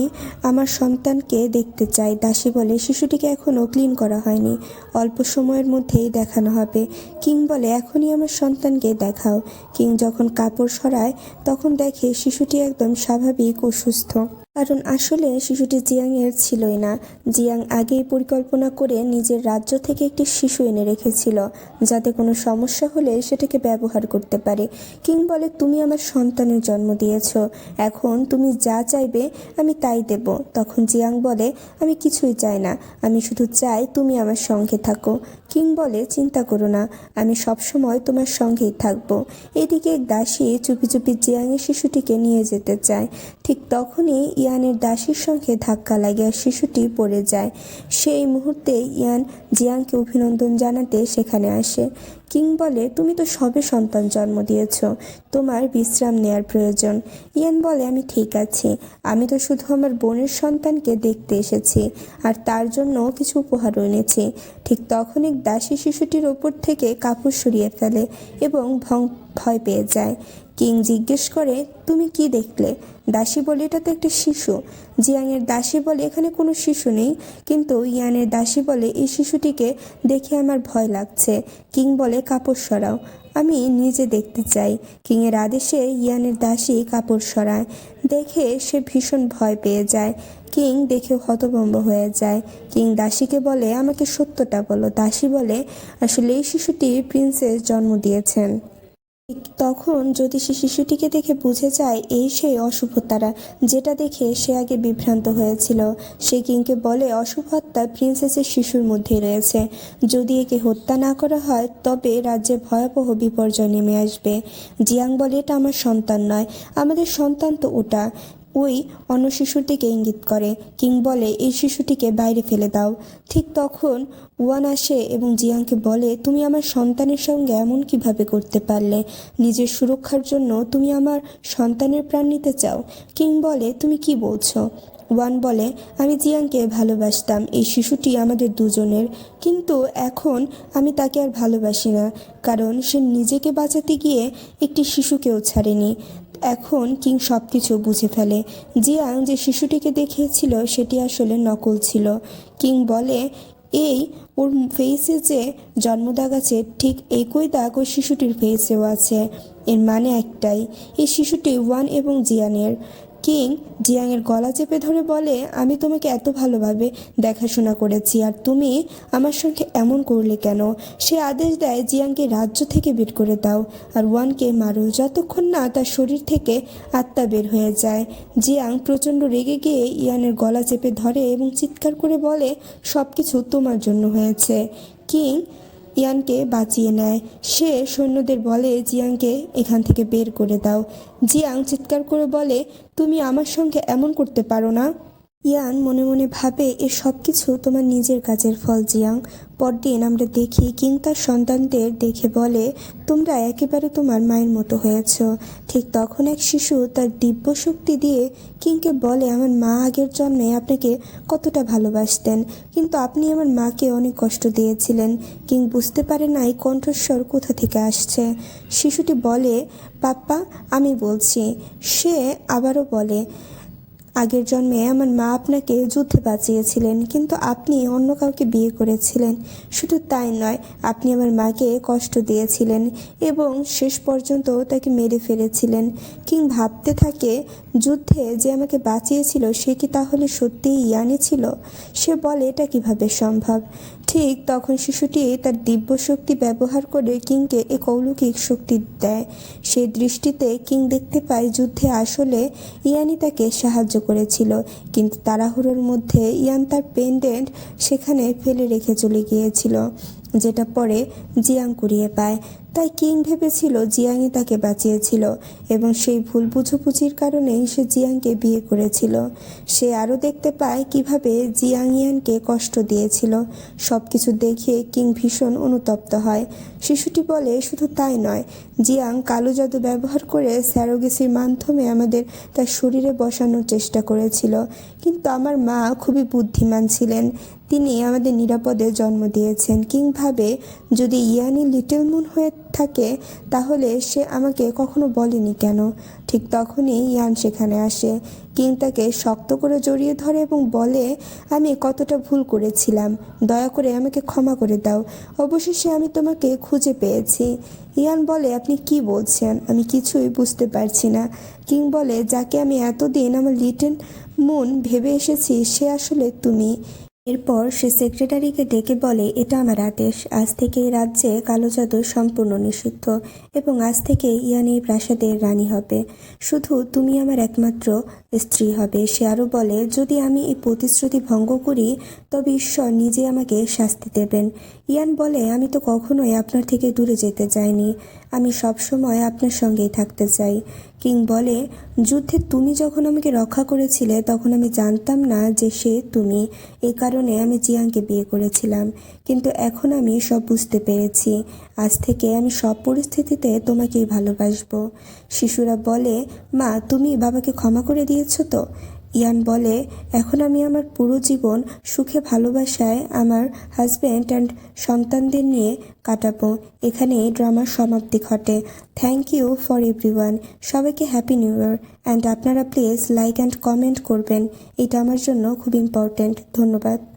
আমার সন্তানকে দেখতে চাই। দাসী বলে শিশুটিকে এখনও ক্লিন করা হয়নি, অল্প সময়ের মধ্যেই দেখানো হবে। কিং বলে এখনই আমার সন্তানকে দেখাও। কিং যখন কাপড় সরায় তখন দেখে শিশুটি একদম স্বাভাবিক ও সুস্থ, কারণ আসলে শিশুটি জিয়াংয়ের ছিলই না। জিয়াং আগেই পরিকল্পনা করে নিজের রাজ্য থেকে একটি শিশু এনে রেখেছিল, যাতে কোনো সমস্যা হলে সেটাকে ব্যবহার করতে পারে। কিং বলে তুমি আমার সন্তানের জন্ম দিয়েছ, এখন তুমি যা চাইবে আমি তাই দেব। তখন জিয়াং বলে আমি কিছুই চাই না, আমি শুধু চাই তুমি আমার সঙ্গে থাকো। কিং বলে চিন্তা করো না, আমি সবসময় তোমার সঙ্গেই থাকবো। এদিকে দাসী চুপি চুপি জিয়াংয়ের শিশুটিকে নিয়ে যেতে চায়। ঠিক তখনই ইয়ানের দাসীর সঙ্গে ধাক্কা লাগে আর শিশুটি পড়ে যায়। সেই মুহূর্তে ইয়ান জিয়াংকে অভিনন্দন জানাতে সেখানে আসে। কিং বলে তুমি তো সবে সন্তান জন্ম দিয়েছ, তোমার বিশ্রাম নেয়ার প্রয়োজন। ইয়ান বলে আমি ঠিক আছি, আমি তো শুধু আমার বোনের সন্তানকে দেখতে এসেছি আর তার জন্য কিছু উপহার এনেছি। ঠিক তখন এক দাসী শিশুটির ওপর থেকে কাপড় সরিয়ে ফেলে এবং ভয় পেয়ে যায়। কিং জিজ্ঞেস করে তুমি কি দেখলে? দাসী বলে এটা তো একটা শিশু। জিয়াংয়ের দাসী বলে এখানে কোনো শিশু নেই, কিন্তু ইয়ানের দাসী বলে এই শিশুটিকে দেখে আমার ভয় লাগছে। কিং বলে কাপড় সরাও, আমি নিজে দেখতে চাই। কিংয়ের আদেশে ইয়ানের দাসী কাপড় সরায়। দেখে সে ভীষণ ভয় পেয়ে যায়। কিং দেখে হতভম্ব হয়ে যায়। কিং দাসীকে বলে আমাকে সত্যটা বলো। দাসী বলে আসলে এই শিশুটি প্রিন্সেস জন্ম দিয়েছেন। তখন জ্যোতিষী শিশুটিকে দেখে বুঝে যায় এই সেই অশুভ তারা, যেটা দেখে সে আগে বিভ্রান্ত হয়েছিল। সে কিংকে বলে অশুভ হত্যা প্রিন্সেসের শিশুর মধ্যেই রয়েছে, যদি একে হত্যা না করা হয় তবে রাজ্যে ভয়াবহ বিপর্যয় নেমে আসবে। জিয়াং বলে এটা আমার সন্তান নয়, আমাদের সন্তান তো ওটা। ওই অন্য শিশুর দিকে ইঙ্গিত করে। কিং বলে, এই শিশুটিকে বাইরে ফেলে দাও। ঠিক তখন ওয়ান আসে এবং জিয়াংকে বলে, তুমি আমার সন্তানের সঙ্গে এমন কিভাবে করতে পারলে? নিজের সুরক্ষার জন্য তুমি আমার সন্তানের প্রাণ নিতে চাও? কিং বলে, তুমি কি বলছো? ওয়ান বলে, আমি জিয়াংকে ভালোবাসতাম, এই শিশুটি আমাদের দুজনের, কিন্তু এখন আমি তাকে আর ভালোবাসি না, কারণ সে নিজেকে বাঁচাতে গিয়ে একটি শিশুকেও ছাড়েনি। এখন কিং সব কিছু বুঝে ফেলে। জিয়াং যে শিশুটিকে দেখিয়েছিল সেটি আসলে নকল ছিল। কিং বলে, এই ওর ফেসে যে জন্মদাগ আছে ঠিক একই দাগ ওই শিশুটির ফেসেও আছে। এর মানে একটাই, এই শিশুটি ওয়ান এবং জিয়ানের। কিং জিয়াংয়ের গলা চেপে ধরে বলে, আমি তোমাকে এত ভালোভাবে দেখাশোনা করেছি আর তুমি আমার সঙ্গে এমন করলে কেন? সে আদেশ দেয়, জিয়াংকে রাজ্য থেকে বের করে দাও আর ওয়ানকে মারো যতক্ষণ না তার শরীর থেকে আত্মা বের হয়ে যায়। জিয়াং প্রচণ্ড রেগে গিয়ে ইয়ানের গলা চেপে ধরে এবং চিৎকার করে বলে, সব কিছু তোমার জন্য হয়েছে। কিং ইয়ানকে বাঁচিয়ে নেয়। সে সৈন্যদের বলে, জিয়াংকে এখান থেকে বের করে দাও। জিয়াং চিৎকার করে বলে, তুমি আমার সঙ্গে এমন করতে পারো না। ইয়ান মনে মনে ভাবে, এ সব কিছু তোমার নিজের কাজের ফল জিয়াং। পরদিন আমরা দেখি কিং তার সন্তানদের দেখে বলে, তোমরা একেবারে তোমার মায়ের মতো হয়েছ। ঠিক তখন এক শিশু তার দিব্য শক্তি দিয়ে কিংকে বলে, আমার মা আগের জন্মে আপনাকে কতটা ভালোবাসতেন, কিন্তু আপনি আমার মাকে অনেক কষ্ট দিয়েছিলেন। কিং বুঝতে পারে না এই কণ্ঠস্বর কোথা থেকে আসছে। শিশুটি বলে, পাপ্পা আমি বলছি। সে আবারও বলে, আগের জন্মে আমার মা আপনাকে যুদ্ধে বাঁচিয়েছিলেন, কিন্তু আপনি অন্য কাউকে বিয়ে করেছিলেন। শুধু তাই নয়, আপনি আমার মাকে কষ্ট দিয়েছিলেন এবং শেষ পর্যন্ত তাকে মেরে ফেলেছিলেন। কিং ভাবতে থাকে, যুদ্ধে যে আমাকে বাঁচিয়েছিল সে কি তাহলে সত্যিই ইয়ানি ছিল? সে বলে, এটা কিভাবে সম্ভব? ঠিক তখন শিশুটি তার দিব্য শক্তি ব্যবহার করে কিংকে এক অলৌকিক শক্তি দেয়। সেই দৃষ্টিতে কিং দেখতে পায় যুদ্ধে আসলে ইয়ানি তাকে সাহায্য করেছিল, কিন্তু তাড়াহুড়োর মধ্যে ইয়ান তার পেন্ডেন্ট সেখানে ফেলে রেখে চলে গিয়েছিল, যেটা পরে জিয়াং কুড়িয়ে পায়। তাই কিং ভেবেছিল জিয়াংই তাকে বাঁচিয়েছিল এবং সেই ভুল বুঝাবুঝির কারণেই সে জিয়াংকে বিয়ে করেছিল। সে আরও দেখতে পায় কিভাবে জিয়াং ইয়ানকে কষ্ট দিয়েছিল। সব কিছু দেখে কিং ভীষণ অনুতপ্ত হয়। শিশুটি বলে, শুধু তাই নয়, জিয়াং কালো জাদু ব্যবহার করে স্যারোগেসির মাধ্যমে আমাদের তার শরীরে বসানোর চেষ্টা করেছিল, কিন্তু আমার মা খুবই বুদ্ধিমান ছিলেন, তিনি আমাদের নিরাপদে জন্ম দিয়েছেন। কিং ভাবে, যদি ইয়ানি লিটল মুন হয়ে থাকে তাহলে সে আমাকে কখনো বলেনি কেন? ঠিক তখনই ইয়ান সেখানে আসে। কিং তাকে শক্ত করে জড়িয়ে ধরে এবং বলে, আমি কতটা ভুল করেছিলাম, দয়া করে আমাকে ক্ষমা করে দাও। অবশেষে আমি তোমাকে খুঁজে পেয়েছি। ইয়ান বলে, আপনি কি বলছেন? আমি কিছুই বুঝতে পারছি না। কিং বলে, যাকে আমি এতদিন আমার লিটল মুন ভেবে এসেছি সে আসলে তুমি। এরপর সে সেক্রেটারিকে ডেকে বলে, এটা আমার আদেশ, আজ থেকে এই রাজ্যে কালো জাদু সম্পূর্ণ নিষিদ্ধ এবং আজ থেকে ইয়ান এই প্রাসাদের রানী হবে। শুধু তুমি আমার একমাত্র স্ত্রী হবে। সে আরও বলে, যদি আমি এই প্রতিশ্রুতি ভঙ্গ করি তবে ঈশ্বর নিজে আমাকে শাস্তি দেবেন। ইয়ান বলে, আমি তো কখনোই আপনার থেকে দূরে যেতে চাইনি, আমি সবসময় আপনার সঙ্গেই থাকতে চাই। কিং বলে, যুদ্ধে তুমি যখন আমাকে রক্ষা করেছিলে তখন আমি জানতাম না যে সে তুমি, এই কারণে আমি জিয়াংকে বিয়ে করেছিলাম, কিন্তু এখন আমি সব বুঝতে পেরেছি। আজ থেকে আমি সব পরিস্থিতিতে তোমাকেই ভালোবাসবো। শিশুরা বলে, মা তুমি বাবাকে ক্ষমা করে দিয়েছ তো? ইয়ান বলে, এখন আমি আমার পুরো জীবন সুখে ভালোবাসায় আমার হাজব্যান্ড অ্যান্ড সন্তানদের নিয়ে কাটাবো। এখানে ড্রামার সমাপ্তি ঘটে। Thank you for everyone. সবাইকে হ্যাপি নিউ ইয়ার অ্যান্ড আপনারা প্লিজ লাইক অ্যান্ড কমেন্ট করবেন, এটা আমার জন্য খুব ইম্পর্ট্যান্ট। ধন্যবাদ।